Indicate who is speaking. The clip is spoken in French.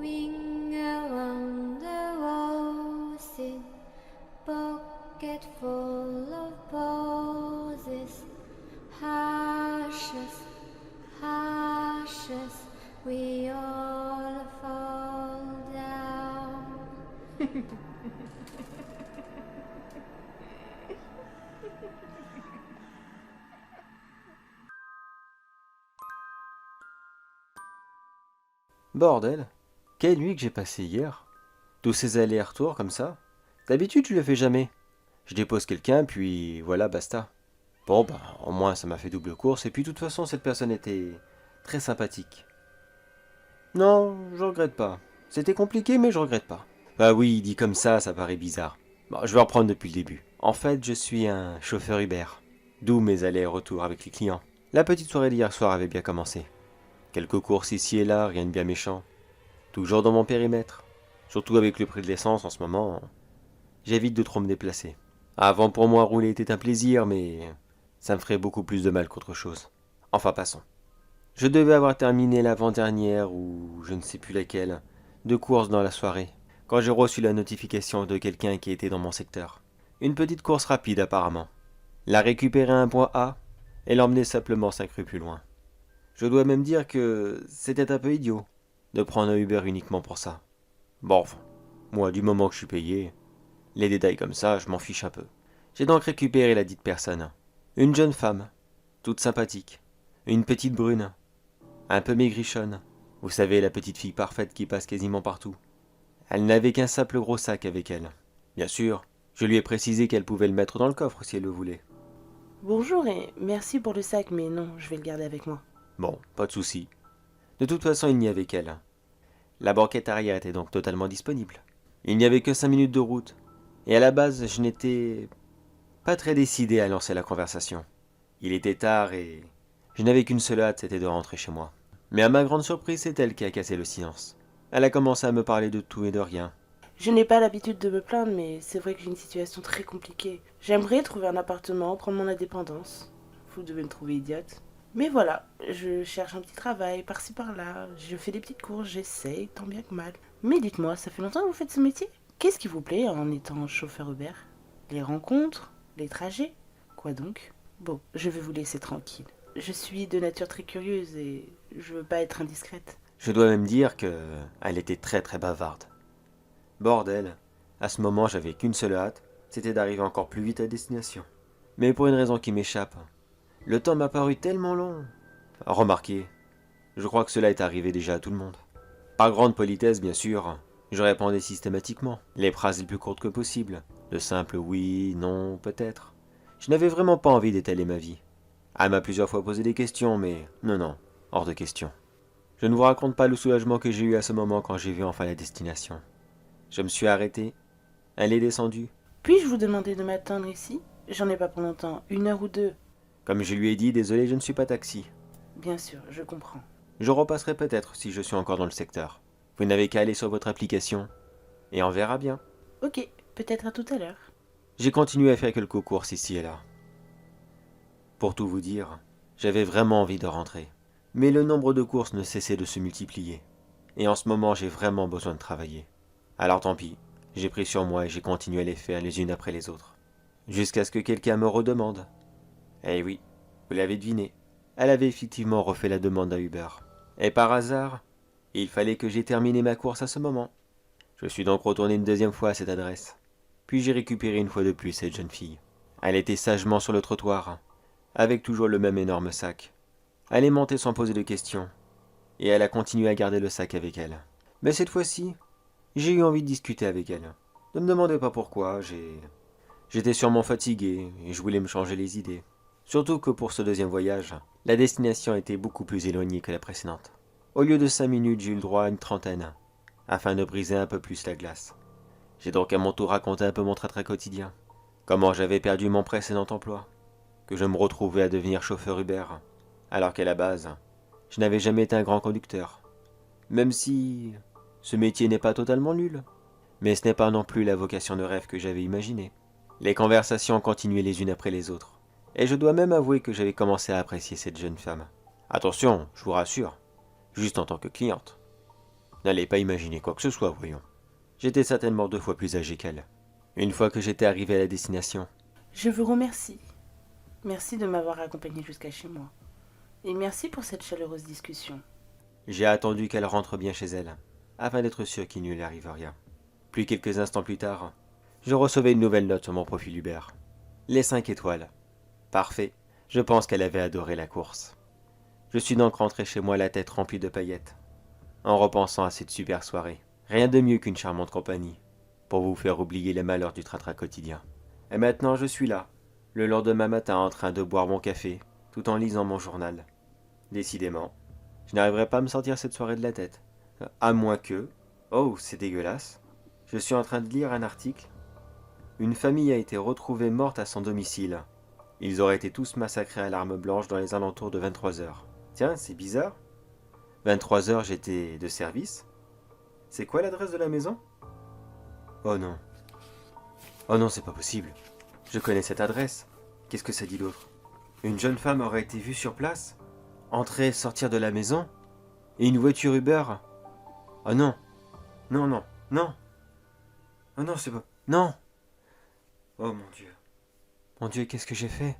Speaker 1: Ring around the roses, pocket full of posies. Ashes, ashes, we all fall down.
Speaker 2: Bordel, quelle nuit que j'ai passée hier. Tous ces allers-retours comme ça. D'habitude, je le fais jamais. Je dépose quelqu'un, puis voilà, basta. Bon, bah, au moins ça m'a fait double course, et puis de toute façon, cette personne était très sympathique. Non, je regrette pas. C'était compliqué, mais je regrette pas. Bah oui, dit comme ça paraît bizarre. Bon, je vais reprendre depuis le début. En fait, je suis un chauffeur Uber. D'où mes allers-retours avec les clients. La petite soirée d'hier soir avait bien commencé. Quelques courses ici et là, rien de bien méchant. Toujours dans mon périmètre. Surtout avec le prix de l'essence en ce moment, j'évite de trop me déplacer. Avant pour moi rouler était un plaisir, mais ça me ferait beaucoup plus de mal qu'autre chose. Enfin passons. Je devais avoir terminé l'avant-dernière, ou je ne sais plus laquelle, de course dans la soirée, quand j'ai reçu la notification de quelqu'un qui était dans mon secteur. Une petite course rapide apparemment. La récupérer à un point A et l'emmener simplement 5 rues plus loin. Je dois même dire que c'était un peu idiot de prendre un Uber uniquement pour ça. Bon, enfin, moi du moment que je suis payé, les détails comme ça, je m'en fiche un peu. J'ai donc récupéré la dite personne. Une jeune femme, toute sympathique. Une petite brune, un peu maigrichonne. Vous savez, la petite fille parfaite qui passe quasiment partout. Elle n'avait qu'un simple gros sac avec elle. Bien sûr, je lui ai précisé qu'elle pouvait le mettre dans le coffre si elle le voulait.
Speaker 3: Bonjour et merci pour le sac, mais non, je vais le garder avec moi.
Speaker 2: Bon, pas de souci. De toute façon, il n'y avait qu'elle. La banquette arrière était donc totalement disponible. Il n'y avait que 5 minutes de route, et à la base, je n'étais pas très décidé à lancer la conversation. Il était tard et je n'avais qu'une seule hâte, c'était de rentrer chez moi. Mais à ma grande surprise, c'est elle qui a cassé le silence. Elle a commencé à me parler de tout et de rien.
Speaker 3: Je n'ai pas l'habitude de me plaindre, mais c'est vrai que j'ai une situation très compliquée. J'aimerais trouver un appartement, prendre mon indépendance. Vous devez me trouver idiote. Mais voilà, je cherche un petit travail par-ci par-là, je fais des petites courses, j'essaye, tant bien que mal. Mais dites-moi, ça fait longtemps que vous faites ce métier? Qu'est-ce qui vous plaît en étant chauffeur Uber? Les rencontres? Les trajets? Quoi donc? Bon, je vais vous laisser tranquille. Je suis de nature très curieuse et je veux pas être indiscrète.
Speaker 2: Je dois même dire que elle était très très bavarde. Bordel, à ce moment j'avais qu'une seule hâte, c'était d'arriver encore plus vite à destination. Mais pour une raison qui m'échappe, le temps m'a paru tellement long. Remarquez, je crois que cela est arrivé déjà à tout le monde. Par grande politesse, bien sûr, je répondais systématiquement, les phrases les plus courtes que possible, de simples oui, non, peut-être. Je n'avais vraiment pas envie d'étaler ma vie. Elle m'a plusieurs fois posé des questions, mais non, hors de question. Je ne vous raconte pas le soulagement que j'ai eu à ce moment quand j'ai vu enfin la destination. Je me suis arrêté, elle est descendue.
Speaker 3: Puis-je vous demander de m'attendre ici? J'en ai pas pour longtemps, 1 heure ou 2.
Speaker 2: Comme je lui ai dit, désolé, je ne suis pas taxi.
Speaker 3: Bien sûr, je comprends.
Speaker 2: Je repasserai peut-être si je suis encore dans le secteur. Vous n'avez qu'à aller sur votre application, et on verra bien.
Speaker 3: Ok, peut-être à tout à l'heure.
Speaker 2: J'ai continué à faire quelques courses ici et là. Pour tout vous dire, j'avais vraiment envie de rentrer. Mais le nombre de courses ne cessait de se multiplier. Et en ce moment, j'ai vraiment besoin de travailler. Alors tant pis, j'ai pris sur moi et j'ai continué à les faire les unes après les autres. Jusqu'à ce que quelqu'un me redemande. Eh oui, vous l'avez deviné. Elle avait effectivement refait la demande à Uber. Et par hasard, il fallait que j'aie terminé ma course à ce moment. Je suis donc retourné une deuxième fois à cette adresse. Puis j'ai récupéré une fois de plus cette jeune fille. Elle était sagement sur le trottoir, avec toujours le même énorme sac. Elle est montée sans poser de questions, et elle a continué à garder le sac avec elle. Mais cette fois-ci, j'ai eu envie de discuter avec elle. Ne me demandez pas pourquoi, j'étais sûrement fatigué, et je voulais me changer les idées. Surtout que pour ce deuxième voyage, la destination était beaucoup plus éloignée que la précédente. Au lieu de 5 minutes, j'ai eu le droit à une trentaine, afin de briser un peu plus la glace. J'ai donc à mon tour raconté un peu mon train-train quotidien. Comment j'avais perdu mon précédent emploi, que je me retrouvais à devenir chauffeur Uber, alors qu'à la base, je n'avais jamais été un grand conducteur. Même si ce métier n'est pas totalement nul, mais ce n'est pas non plus la vocation de rêve que j'avais imaginée. Les conversations continuaient les unes après les autres, et je dois même avouer que j'avais commencé à apprécier cette jeune femme. Attention, je vous rassure, juste en tant que cliente. N'allez pas imaginer quoi que ce soit, voyons. J'étais certainement 2 fois plus âgé qu'elle. Une fois que j'étais arrivé à la destination,
Speaker 3: Je vous remercie. Merci de m'avoir accompagné jusqu'à chez moi. Et merci pour cette chaleureuse discussion.
Speaker 2: j'ai attendu qu'elle rentre bien chez elle, afin d'être sûr qu'il ne lui arrive rien. Puis quelques instants plus tard, je recevais une nouvelle note sur mon profil Uber. Les 5 étoiles. Parfait. Je pense qu'elle avait adoré la course. Je suis donc rentré chez moi la tête remplie de paillettes, en repensant à cette super soirée. Rien de mieux qu'une charmante compagnie, pour vous faire oublier les malheurs du train-train quotidien. Et maintenant je suis là, le lendemain matin en train de boire mon café, tout en lisant mon journal. Décidément, je n'arriverai pas à me sortir cette soirée de la tête. À moins que... Oh, c'est dégueulasse. Je suis en train de lire un article. Une famille a été retrouvée morte à son domicile. Ils auraient été tous massacrés à l'arme blanche dans les alentours de 23 heures. Tiens, c'est bizarre. 23 heures, j'étais de service. C'est quoi l'adresse de la maison? Oh non. Oh non, c'est pas possible. Je connais cette adresse. Qu'est-ce que ça dit d'autre? Une jeune femme aurait été vue sur place, entrer et sortir de la maison, et une voiture Uber. Oh non. Non, non, non. Oh non, c'est pas... Non. Oh mon Dieu. Mon Dieu, qu'est-ce que j'ai fait?